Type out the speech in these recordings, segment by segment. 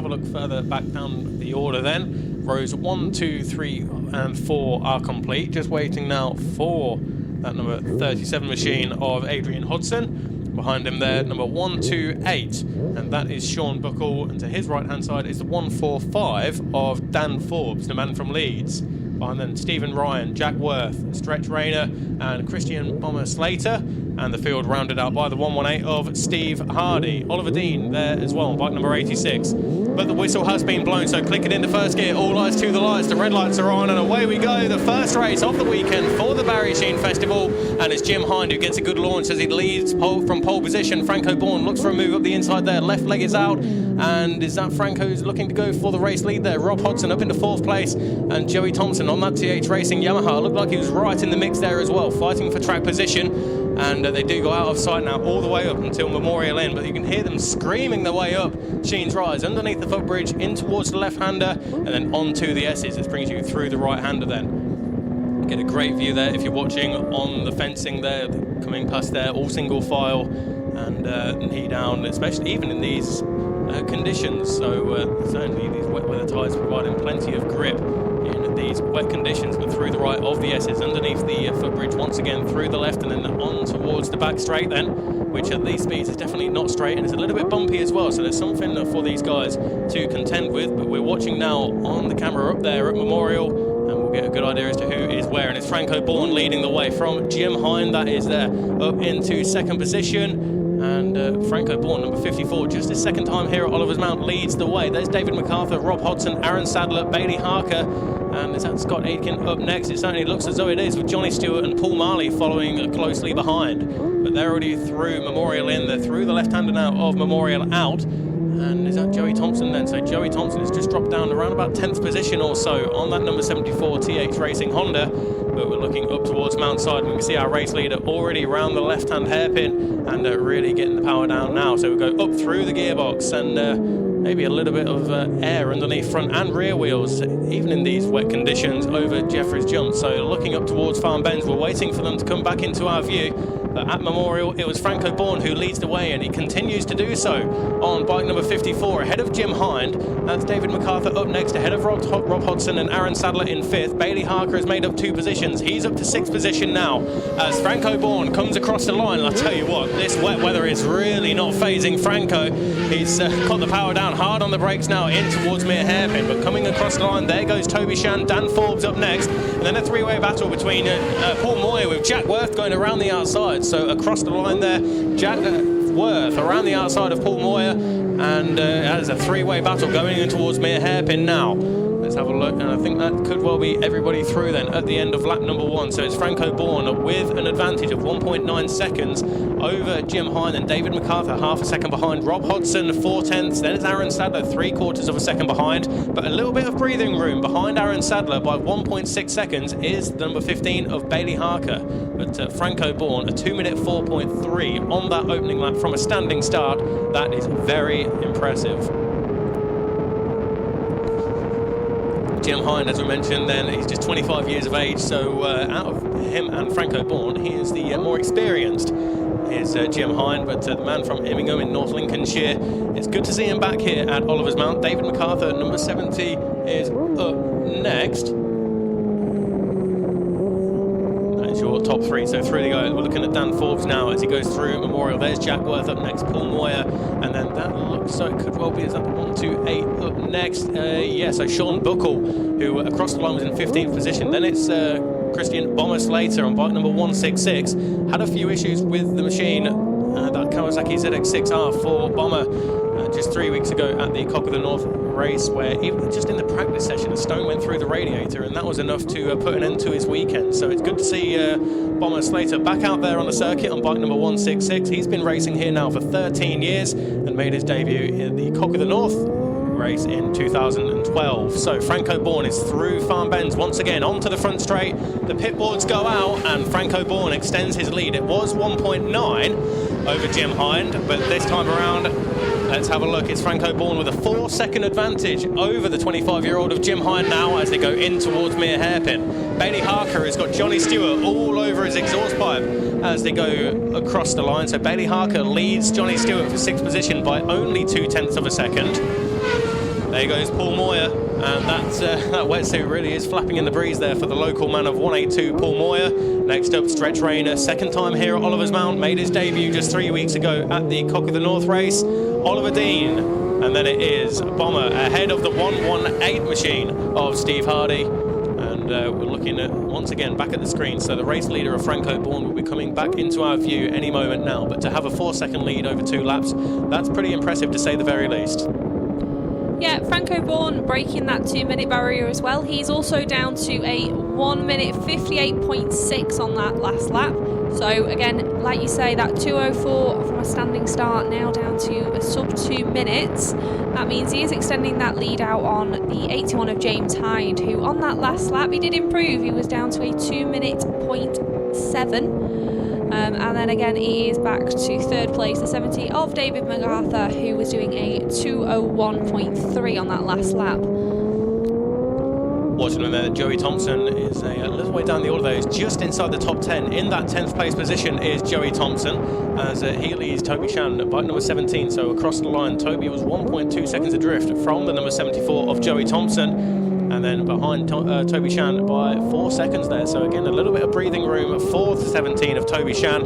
have a look further back down the order then. Rows 1, 2, 3 and 4 are complete. Just waiting now for that number 37 machine of Adrian Hodson. Behind him there, number 128, and that is Sean Buckle. And to his right-hand side is the 145 of Dan Forbes, the man from Leeds. Behind them, Stephen Ryan, Jack Worth, Stretch Rayner, and Christian Bomber Slater. And the field rounded out by the 118 of Steve Hardy. Oliver Dean there as well, bike number 86. But the whistle has been blown, so click it into first gear. All eyes to the lights. The red lights are on, and away we go. The first race of the weekend for the Barry Sheene Festival. And it's Jim Hind who gets a good launch as he leads from pole position. Franco Bourne looks for a move up the inside there. Left leg is out. And is that Franco who's looking to go for the race lead there? Rob Hodson up into 4th place. And Joey Thompson on that TH Racing Yamaha. Looked like he was right in the mix there as well, fighting for track position. And they do go out of sight now all the way up until Memorial Inn, but you can hear them screaming their way up Sheene's Rise, underneath the footbridge, in towards the left-hander, and then onto the S's. This brings you through the right-hander then. Get a great view there if you're watching on the fencing there, coming past there, all single file, and knee down, especially even in these conditions. So certainly these wet weather tyres providing plenty of grip in these wet conditions, but through the right of the S's, underneath the footbridge once again, through the left and then on towards the back straight then, which at these speeds is definitely not straight and it's a little bit bumpy as well, so there's something for these guys to contend with. But we're watching now on the camera up there at Memorial, and we'll get a good idea as to who is where. And it's Franco Bourne leading the way from Jim Hind, that is there, up into 2nd position. And Franco Bourne, number 54, just his 2nd time here at Oliver's Mount, leads the way. There's David MacArthur, Rob Hodson, Aaron Sadler, Bailey Harker, and is that Scott Aitken up next? It certainly looks as though it is, with Johnny Stewart and Paul Marley following closely behind. But they're already through Memorial Inn. They're through the left-hander now of Memorial out. And is that Joey Thompson then? So Joey Thompson has just dropped down around about 10th position or so on that number 74 TH Racing Honda. But we're looking up towards Mount Side. We can see our race leader already round the left-hand hairpin and really getting the power down now. So we go up through the gearbox and maybe a little bit of air underneath front and rear wheels, even in these wet conditions, over Jeffrey's Jump. So looking up towards Farm Bends, we're waiting for them to come back into our view. But at Memorial, it was Franco Bourne who leads the way, and he continues to do so on bike number 54, ahead of Jim Hind. That's David MacArthur up next, ahead of Rob Hodson and Aaron Sadler in 5th. Bailey Harker has made up 2 positions. He's up to 6th position now as Franco Bourne comes across the line. And I'll tell you what, this wet weather is really not phasing Franco. He's got the power down hard on the brakes now, in towards Mere Hairpin. But coming across the line, there goes Toby Shan, Dan Forbes up next. And then a 3-way battle between Paul Moir with Jack Worth going around the outside. So across the line there, Jack Worth around the outside of Paul Moir, and that is a 3-way battle going in towards Mere Hairpin now. Let's have a look, and I think that could well be everybody through then at the end of lap number 1. So it's Franco Bourne with an advantage of 1.9 seconds over Jim Hind, and David MacArthur half a second behind. Rob Hodson 4/10. Then it's Aaron Sadler 3/4 of a second behind, but a little bit of breathing room behind Aaron Sadler by 1.6 seconds is the number 15 of Bailey Harker. But Franco Bourne, a 2-minute 4.3 on that opening lap from a standing start. That is very impressive. Jim Hind, as we mentioned then, he's just 25 years of age, so out of him and Franco Bourne, he is the more experienced. Here's Jim Hind, but the man from Immingham in North Lincolnshire. It's good to see him back here at Oliver's Mount. David MacArthur, number 70, is up next. That's your top 3, so through they go. We're looking at Dan Forbes now as he goes through Memorial. There's Jack Worth up next, Paul Moir, and then that looks so it could well be, is that the 128 up next? Yeah, so Sean Buckle, who across the line was in 15th position. Then it's Christian Bomber Slater on bike number 166. Had a few issues with the machine, that Kawasaki ZX6R for Bomber just 3 weeks ago at the Cock of the North race, where even just in the practice session a stone went through the radiator, and that was enough to put an end to his weekend. So it's good to see Bomber Slater back out there on the circuit on bike number 166. He's been racing here now for 13 years and made his debut in the Cock of the North race in 2012. So Franco Bourne is through Farm Bends once again onto the front straight. The pit boards go out and Franco Bourne extends his lead. It was 1.9 over Jim Hind, but this time around, let's have a look. It's Franco Bourne with a 4-second advantage over the 25-year-old of Jim Hind now as they go in towards Mere Hairpin. Bailey Harker has got Johnny Stewart all over his exhaust pipe as they go across the line. So Bailey Harker leads Johnny Stewart for 6th position by only 0.2 of a second. There goes Paul Moir, and that wetsuit really is flapping in the breeze there for the local man of 182, Paul Moir. Next up, Stretch Rayner, second time here at Oliver's Mount, made his debut just 3 weeks ago at the Cock of the North race. Oliver Dean, and then it is Bomber ahead of the 118 machine of Steve Hardy. And we're looking at, once again, back at the screen, so the race leader of Franco Bourne will be coming back into our view any moment now, but to have a 4-second lead over 2 laps, that's pretty impressive to say the very least. Yeah, Franco Bourne breaking that 2-minute barrier as well. He's also down to a 1 minute 58.6 on that last lap. So again, like you say, that 2:04 from a standing start now down to a sub 2 minutes. That means he is extending that lead out on the 81 of James Hyde, who on that last lap he did improve. He was down to a 2 minute 0.7. And then again, he is back to third place, the 70 of David MacArthur, who was doing a 2:01.3 on that last lap. Watching him there, Joey Thompson is a little way down the order there. He's just inside the top 10. In that 10th place position is Joey Thompson, as he leads Toby Shan at bike number 17. So across the line, Toby was 1.2 seconds adrift from the number 74 of Joey Thompson. And then behind Toby Shan by 4 seconds there. So again, a little bit of breathing room for the 17 of Toby Shan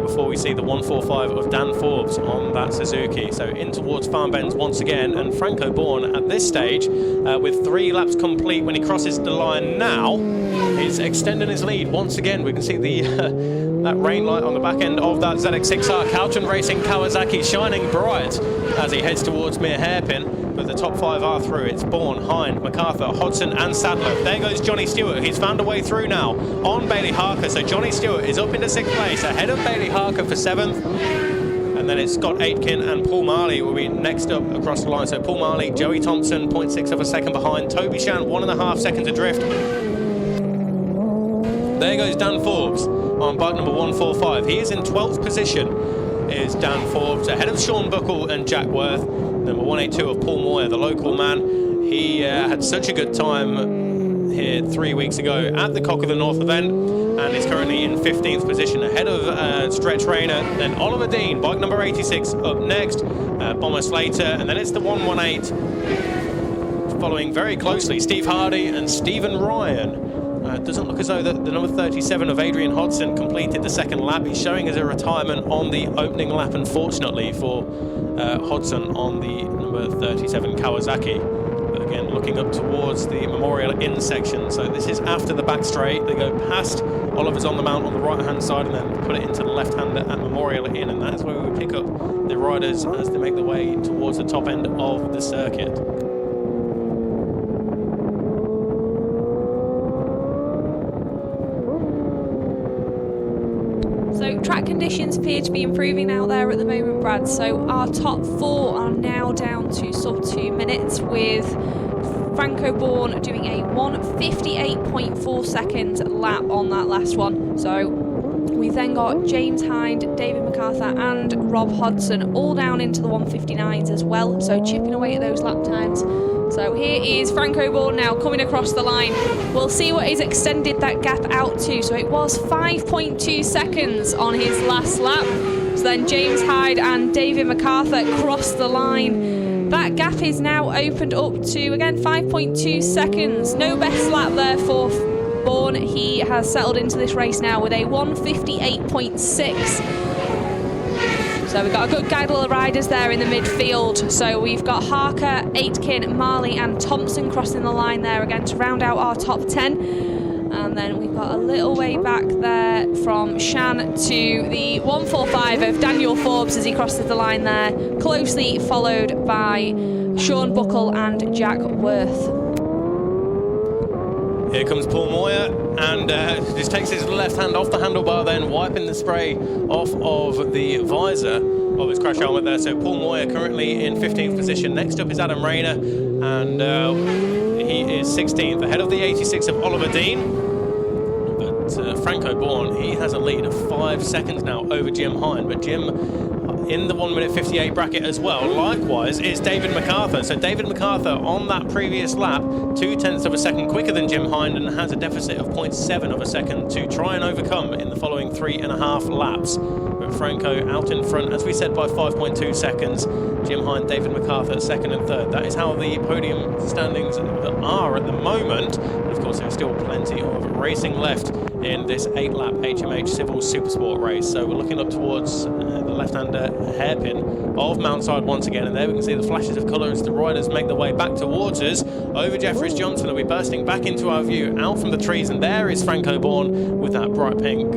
before we see the 145 of Dan Forbes on that Suzuki. So in towards Farm Bends once again, and Franco Bourne at this stage with 3 laps complete when he crosses the line now is extending his lead once again. We can see the that rain light on the back end of that ZX6R Calton Racing Kawasaki shining bright as he heads towards Mere Hairpin. But the top 5 are through. It's Bourne, Hind, MacArthur, Hodson and Sadler. There goes Johnny Stewart. He's found a way through now on Bailey Harker. So Johnny Stewart is up into 6th place ahead of Bailey Harker for 7th. And then it's Scott Aitken and Paul Marley will be next up across the line. So Paul Marley, Joey Thompson, 0.6 of a second behind. Toby Shan, 1.5 seconds adrift. There goes Dan Forbes on bike number 145. He is in 12th position, is Dan Forbes, ahead of Sean Buckle and Jack Worth. Number 182 of Paul Moir, the local man. He had such a good time here 3 weeks ago at the Cock of the North event, and is currently in 15th position ahead of Stretch Rayner. Then Oliver Dean, bike number 86 up next, Bomber Slater, and then it's the 118 following very closely Steve Hardy and Stephen Ryan. It doesn't look as though the number 37 of Adrian Hodson completed the second lap. He's showing as a retirement on the opening lap, unfortunately, for Hodson on the number 37 Kawasaki. But again, looking up towards the Memorial Inn section. So this is after the back straight. They go past Oliver's on the Mount on the right-hand side and then put it into the left-hander at Memorial Inn. And that's where we would pick up the riders as they make their way towards the top end of the circuit. Track conditions appear to be improving out there at the moment, Brad. So our top 4 are now down to sub 2 minutes, with Franco Bourne doing a 1:58.4 second lap on that last one. So we've then got James Hind, David MacArthur and Rob Hodson all down into the 1:59s as well, so chipping away at those lap times. So here is Franco Bourne now coming across the line. We'll see what he's extended that gap out to. So it was 5.2 seconds on his last lap. So then James Hyde and David MacArthur crossed the line. That gap is now opened up to, again, 5.2 seconds. No best lap there for Bourne. He has settled into this race now with a 1:58.6. So we've got a good gaggle of riders there in the midfield. So we've got Harker, Aitken, Marley and Thompson crossing the line there again to round out our top 10. And then we've got a little way back there from Shan to the 145 of Daniel Forbes as he crosses the line there, closely followed by Sean Buckle and Jack Worth. Here comes Paul Moir, and just takes his left hand off the handlebar, then wiping the spray off of the visor of his crash helmet there. So Paul Moir currently in 15th position. Next up is Adam Rayner, and he is 16th, ahead of the 86 of Oliver Dean. But Franco Bourne, he has a lead of 5 seconds now over Jim Hind, but Jim in the 1 minute 58 bracket as well, likewise, is David MacArthur. So David MacArthur on that previous lap, 0.2 of a second quicker than Jim Hind, and has a deficit of 0.7 of a second to try and overcome in the following 3.5 laps. But Franco out in front, as we said, by 5.2 seconds. Jim Hind, David MacArthur second and third. That is how the podium standings are at the moment. But of course, there's still plenty of racing left in this 8-lap HMH Civil Supersport race. So we're looking up towards the left-hander hairpin of Mountside once again, and there we can see the flashes of colour as the riders make their way back towards us. Over Jeffries Johnson will be bursting back into our view out from the trees, and there is Franco Bourne with that bright pink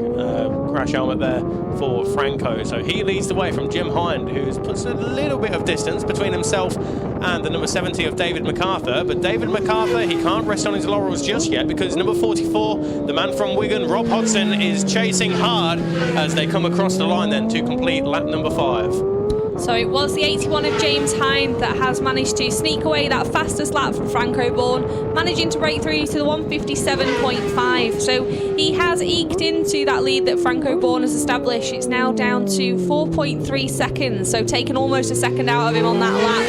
crash helmet there for Franco. So he leads the way from Jim Hind, who puts a little bit of distance between himself and the number 70 of David MacArthur. But David MacArthur, he can't rest on his laurels just yet, because number 44, the man from Wigan, Rob Hodgson, is chasing hard as they come across the line then to complete lap number 5. So it was the 81 of James Hind that has managed to sneak away that fastest lap from Franco Bourne, managing to break through to the 157.5. So he has eked into that lead that Franco Bourne has established. It's now down to 4.3 seconds, so taken almost a second out of him on that lap.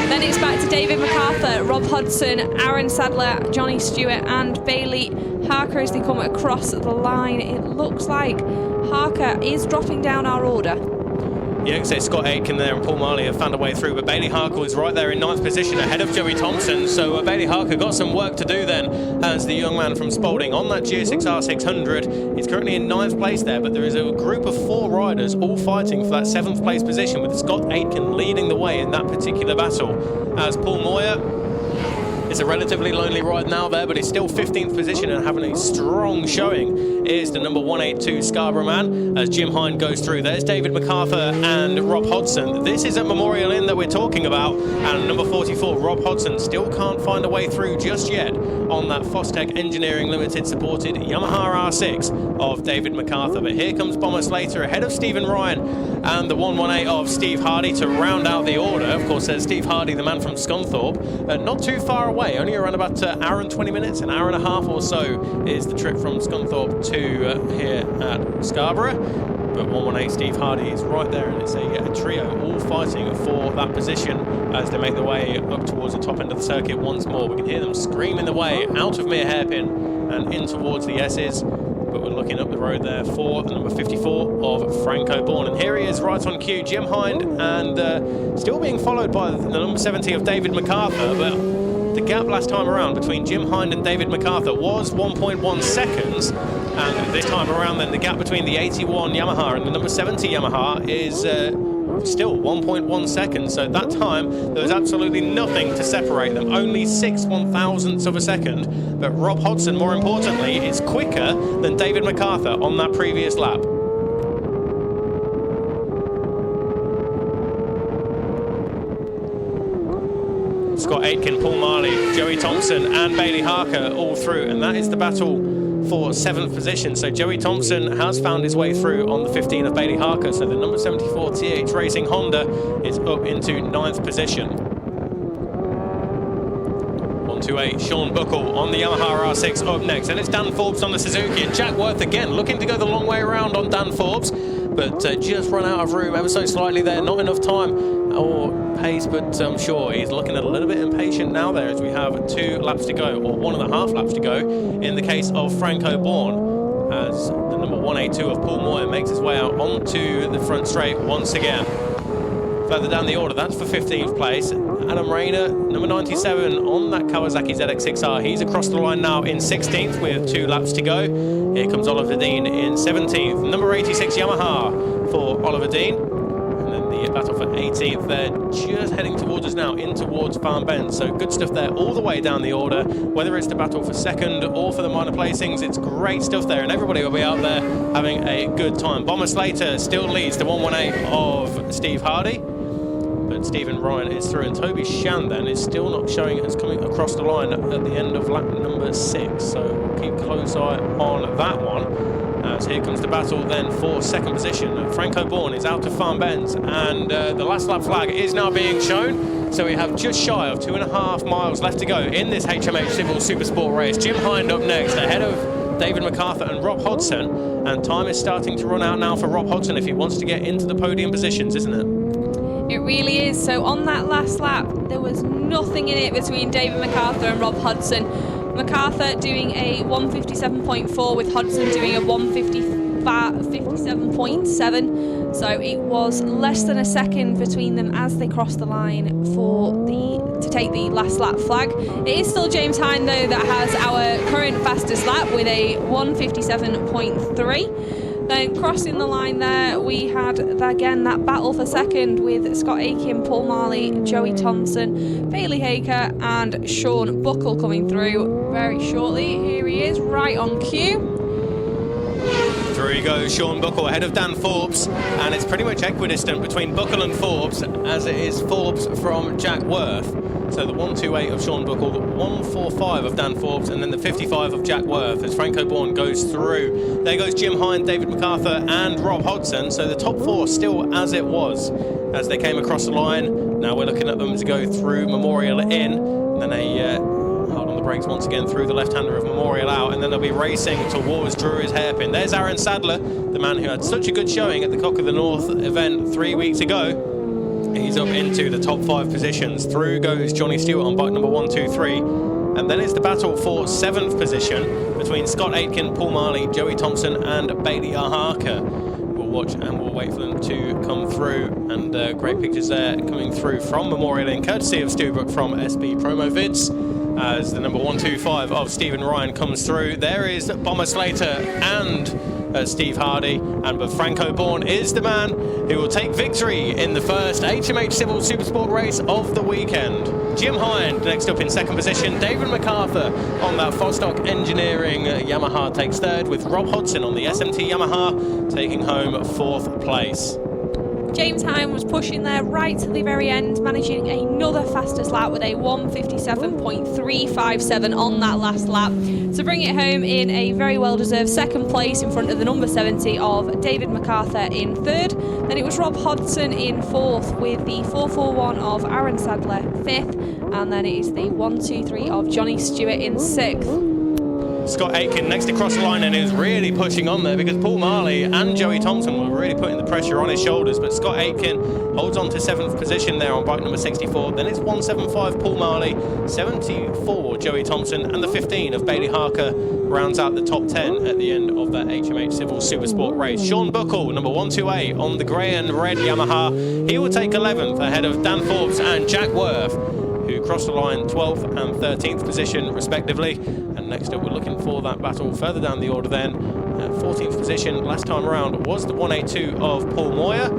Then it's back to David MacArthur, Rob Hodgson, Aaron Sadler, Johnny Stewart and Bailey Harker as they come across the line. It looks like Harker is dropping down our order. Yeah, so Scott Aitken there and Paul Marley have found a way through, but Bailey Harker was right there in 9th position ahead of Joey Thompson. So Bailey Harker got some work to do then as the young man from Spalding on that GS6R 600. He's currently in 9th place there, but there is a group of 4 riders all fighting for that 7th place position, with Scott Aitken leading the way in that particular battle. As Paul Moir, it's a relatively lonely ride now there, but he's still 15th position and having a strong showing is the number 182 Scarborough man as Jim Hind goes through. There's David MacArthur and Rob Hodgson. This is at Memorial Inn that we're talking about, and number 44 Rob Hodgson still can't find a way through just yet on that Fostech Engineering Limited supported Yamaha R6 of David MacArthur. But here comes Bomber Slater ahead of Stephen Ryan and the 118 of Steve Hardy to round out the order. Of course, there's Steve Hardy, the man from Scunthorpe, not too far away, only around about an hour and 20 minutes, an hour and a half or so is the trip from Scunthorpe to here at Scarborough. But 118 Steve Hardy is right there, and it's a trio all fighting for that position as they make their way up towards the top end of the circuit once more. We can hear them screaming the way out of Mere Hairpin and in towards the S's. But we're looking up the road there for the number 54 of Franco Bourne. And here he is right on cue, Jim Hind, and still being followed by the number 70 of David MacArthur. But the gap last time around between Jim Hind and David MacArthur was 1.1 seconds. And this time around then the gap between the 81 Yamaha and the number 70 Yamaha is still 1.1 seconds. So that time there was absolutely nothing to separate them, only 6 1,000ths of a second. But Rob Hodgson, more importantly, is quicker than David MacArthur on that previous lap. Scott Aitken, Paul Marley, Joey Thompson and Bailey Harker all through, and that is the battle for 7th position. So Joey Thompson has found his way through on the 15 of Bailey Harker, so the number 74 TH Racing Honda is up into 9th position. 128 Sean Buckle on the Yamaha R6 up next, and it's Dan Forbes on the Suzuki, and Jack Worth again looking to go the long way around on Dan Forbes, but just run out of room ever so slightly there, not enough time or pace, but I'm sure he's looking a little bit impatient now there as we have 2 laps to go, or 1.5 laps to go in the case of Franco Bourne, as the number 182 of Paul Moir makes his way out onto the front straight once again. Further down the order, that's for 15th place, Adam Rayner, number 97 on that Kawasaki ZX6R. He's across the line now in 16th with 2 laps to go. Here comes Oliver Dean in 17th. Number 86 Yamaha for Oliver Dean. And then the battle for 18th there, just heading towards us now, in towards Farm Bend. So good stuff there all the way down the order. Whether it's the battle for 2nd or for the minor placings, it's great stuff there, and everybody will be out there having a good time. Bomber Slater still leads the 118 of Steve Hardy. But Stephen Ryan is through, and Toby Shan then is still not showing as coming across the line at the end of lap number 6. So we'll keep close eye on that one. As here comes the battle then for 2nd position. Franco Bourne is out to Farm Bends, and the last lap flag is now being shown. So we have just shy of 2.5 miles left to go in this HMH Civil Supersport race. Jim Hind up next, ahead of David MacArthur and Rob Hodgson, and time is starting to run out now for Rob Hodgson if he wants to get into the podium positions, isn't it? It really is. So on that last lap, there was nothing in it between David MacArthur and Rob Hodgson. MacArthur doing a 157.4 with Hodgson doing a 157.7. So it was less than a second between them as they crossed the line to take the last lap flag. It is still James Hine though that has our current fastest lap with a 157.3. Then crossing the line there, we had again that battle for second with Scott Aiken, Paul Marley, Joey Thompson, Bailey Haker and Sean Buckle coming through very shortly. Here he is, right on cue. Through he goes, Sean Buckle ahead of Dan Forbes, and it's pretty much equidistant between Buckle and Forbes, as it is Forbes from Jack Worth. So the 128 of Sean Buckle, the 145 of Dan Forbes, and then the 55 of Jack Worth as Franco Bourne goes through. There goes Jim Hine, David MacArthur and Rob Hodgson. So the top four still as it was as they came across the line. Now we're looking at them to go through Memorial in, and then they hard on the brakes once again through the left-hander of Memorial out, and then they'll be racing towards Drury's hairpin. There's Aaron Sadler, the man who had such a good showing at the Cock of the North event 3 weeks ago. He's up into the top 5 positions. Through goes Johnny Stewart on bike number 123. And then it's the battle for 7th position between Scott Aitken, Paul Marley, Joey Thompson and Bailey Harker. We'll watch and we'll wait for them to come through. And great pictures there coming through from Memorial in courtesy of Stu Brook from SB Promo Vids. As the number 125 of Stephen Ryan comes through. There is Bomber Slater and Steve Hardy, but Franco Bourne is the man who will take victory in the first HMH Civil Supersport race of the weekend. Jim Hine next up in 2nd position. David MacArthur on that Fostock Engineering Yamaha takes 3rd, with Rob Hodgson on the SMT Yamaha taking home 4th place. James Hine was pushing there right to the very end, managing another fastest lap with a 157.357 on that last lap to bring it home in a very well-deserved 2nd place in front of the number 70 of David MacArthur in 3rd. Then it was Rob Hodgson in 4th with the 441 of Aaron Sadler 5th, and then it is the 123 of Johnny Stewart in 6th. Scott Aitken next across the line, and he was really pushing on there because Paul Marley and Joey Thompson were really putting the pressure on his shoulders, but Scott Aitken holds on to 7th position there on bike number 64. Then it's 175 Paul Marley, 74 Joey Thompson and the 15 of Bailey Harker rounds out the top 10 at the end of that HMH Civil Supersport race. Sean Buckle, number 128 on the grey and red Yamaha, he will take 11th ahead of Dan Forbes and Jack Worth, who crossed the line 12th and 13th position respectively. And next up we're looking for that battle further down the order then. 14th position last time around was the 182 of Paul Moir,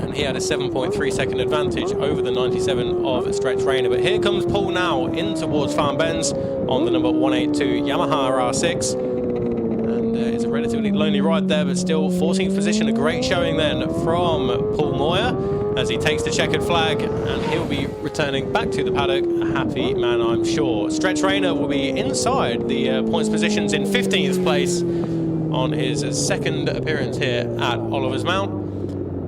and he had a 7.3 second advantage over the 97 of Stretch Rayner. But here comes Paul now in towards Farm Bends on the number 182 Yamaha R6. And it's a relatively lonely ride there, but still 14th position, a great showing then from Paul Moir as he takes the checkered flag, and he'll be returning back to the paddock a happy man, I'm sure. Stretch Rayner will be inside the points positions in 15th place on his 2nd appearance here at Oliver's Mount.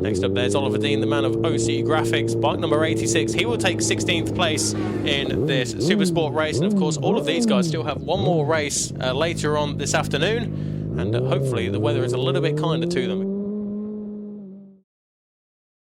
Next up there's Oliver Dean, the man of OC Graphics, bike number 86. He will take 16th place in this Supersport race, and of course all of these guys still have one more race later on this afternoon, and hopefully the weather is a little bit kinder to them.